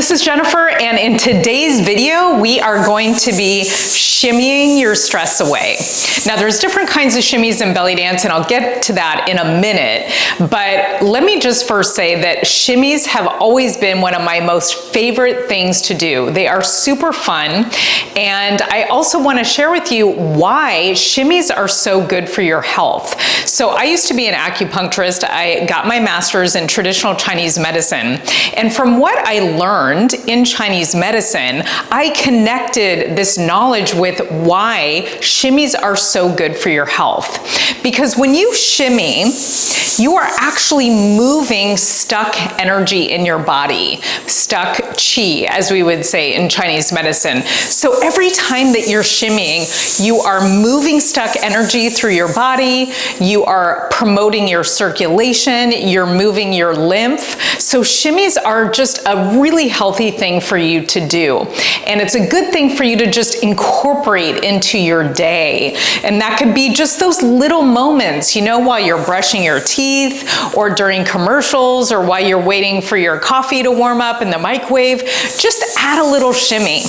this is Jennifer, and in today's video, we are going to be shimmying your stress away. Now, there's different kinds of shimmies in belly dance, and I'll get to that in a minute, but let me just first say that shimmies have always been one of my most favorite things to do. They are super fun, and I also want to share with you why shimmies are so good for your health. So I used to be an acupuncturist. I got my master's in traditional Chinese medicine, and from what I learned in Chinese medicine, I connected this knowledge with why shimmies are so good for your health. Because when you shimmy, you are actually moving stuck energy in your body, stuck qi, as we would say in Chinese medicine. So every time that you're shimmying, you are moving stuck energy through your body, you are promoting your circulation, you're moving your lymph. So shimmies are just a really healthy thing for you to do. And it's a good thing for you to just incorporate into your day. And that could be just those little moments, you know, while you're brushing your teeth or during commercials or while you're waiting for your coffee to warm up in the microwave. Just add a little shimmy.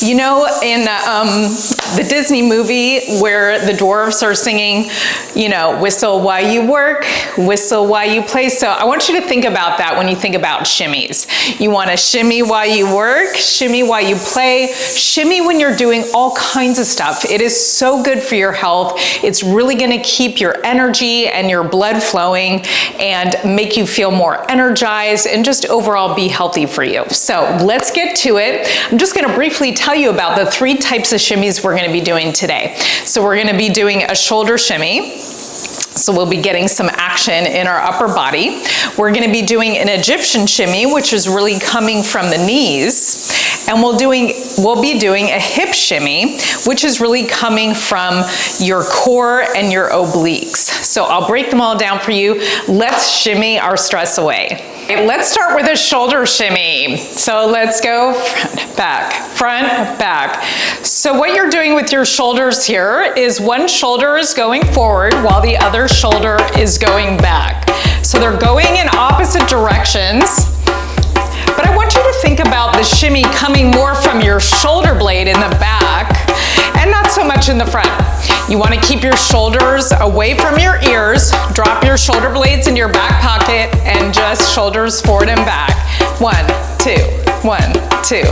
You know, in the Disney movie where the dwarves are singing, you know, whistle while you work, whistle while you play. So I want you to think about that when you think about shimmies. You want to shimmy while you work, shimmy while you play, shimmy when you're doing all kinds of stuff. It is so good for your health. It's really going to keep your energy and your blood flowing and make you feel more energized and just overall be healthy for you. So let's get to it. I'm just going to briefly tell you about the 3 types of shimmies we're going to be doing today. So we're going to be doing a shoulder shimmy. So we'll be getting some action in our upper body. We're going to be doing an Egyptian shimmy, which is really coming from the knees. And we'll be doing a hip shimmy, which is really coming from your core and your obliques. So I'll break them all down for you. Let's shimmy our stress away. Let's start with a shoulder shimmy. So let's go front, back. So what you're doing with your shoulders here is one shoulder is going forward while the other shoulder is going back. So they're going in opposite directions. But I want you to think about the shimmy coming more from your shoulder blade in the back and not so much in the front. You want to keep your shoulders away from your ears, drop your shoulder blades in your back pocket, and just shoulders forward and back. 1, 2, 1, 2.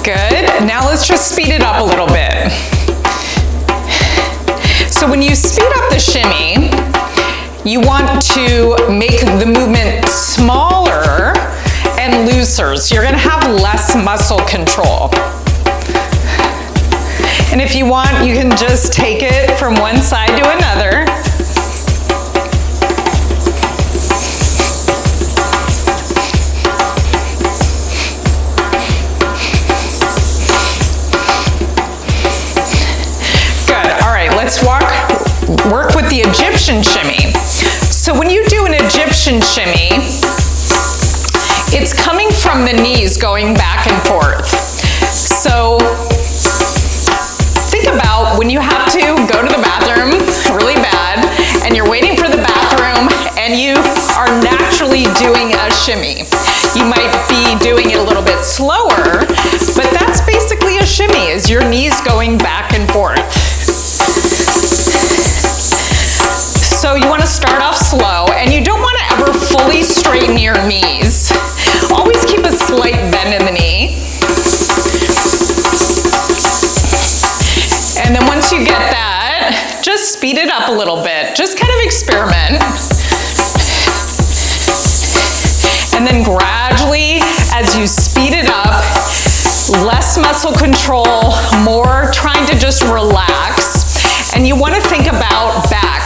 Good. Now let's just speed it up a little bit. So when you speed up the shimmy, you want to make the movement smaller and looser. So you're going to have less muscle control. And if you want, you can just take it from one side to another. Work with the Egyptian shimmy. So when you do an Egyptian shimmy, it's coming from the knees going back and forth. So think about when you have to go to the bathroom really bad and you're waiting for the bathroom and you are naturally doing a shimmy. You might be doing it a little bit slower, but that's basically a shimmy, is your knees going back and forth. So you want to start off slow, and you don't want to ever fully straighten your knees. Always keep a slight bend in the knee. And then once you get that, just speed it up a little bit. Just kind of experiment. And then gradually, as you speed it up, less muscle control, more trying to just relax. And you want to think about back.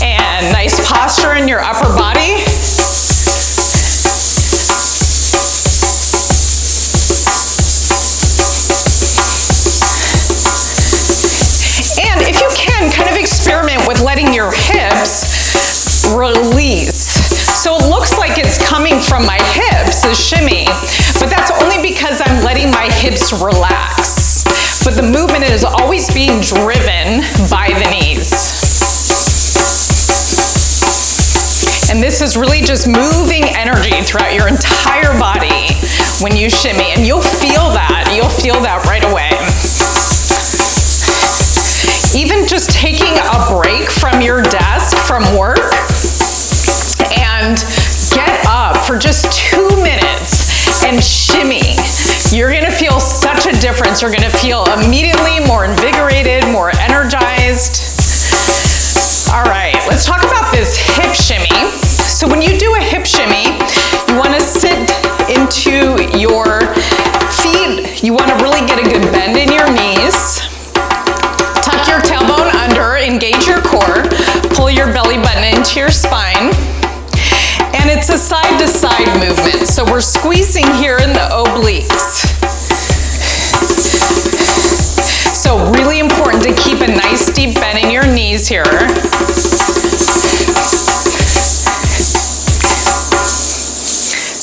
And nice posture in your upper body. And if you can, kind of experiment with letting your hips release. So it looks like it's coming from my hips, the shimmy, but that's only because I'm letting my hips relax. the movement is always being driven by the knees. And this is really just moving energy throughout your entire body when you shimmy, and you'll feel that right away. Even just taking a break from your desk from work and get up for just 2 minutes and shimmy. You're gonna feel such a difference. You're gonna feel immediately more invigorated, more energized. All right, let's talk about this hip shimmy. So when you do a hip shimmy, you wanna sit into your feet. You wanna really get a good bend in your knees. Tuck your tailbone under, engage your core, pull your belly button into your spine. And it's a side-to-side movement. So we're squeezing here in the obliques. So really important to keep a nice deep bend in your knees here.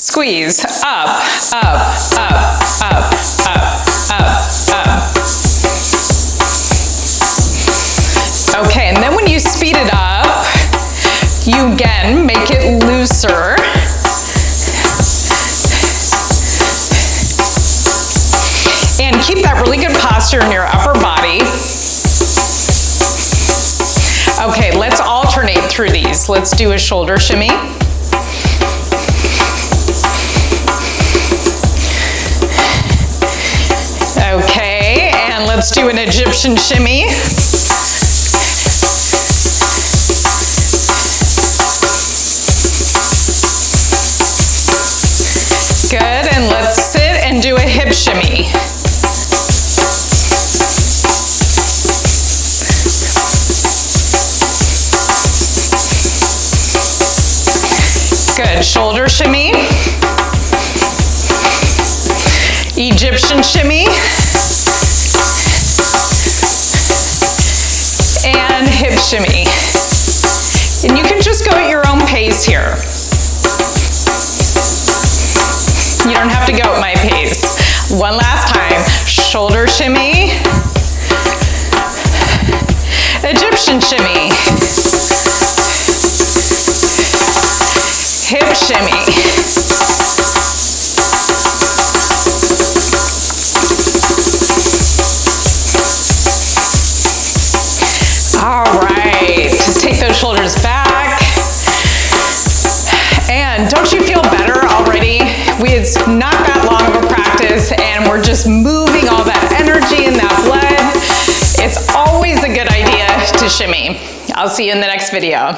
Squeeze, up, up, up, up, up, up, up. Okay, and then when you speed it up, you again make it looser. And keep that really good posture in your upper body. Okay, let's alternate through these. Let's do a shoulder shimmy. Okay, and let's do an Egyptian shimmy. Good, and let's sit and do a hip shimmy. Good, shoulder shimmy. Egyptian shimmy. And hip shimmy. And you can just go at your own pace here. You don't have to go at my pace. One last time, shoulder shimmy, Egyptian shimmy, hip shimmy. All right, just take those shoulders back. And don't you feel better already? It's not that long of a practice, and we're just moving all that energy and that blood. It's always a good idea to shimmy. I'll see you in the next video.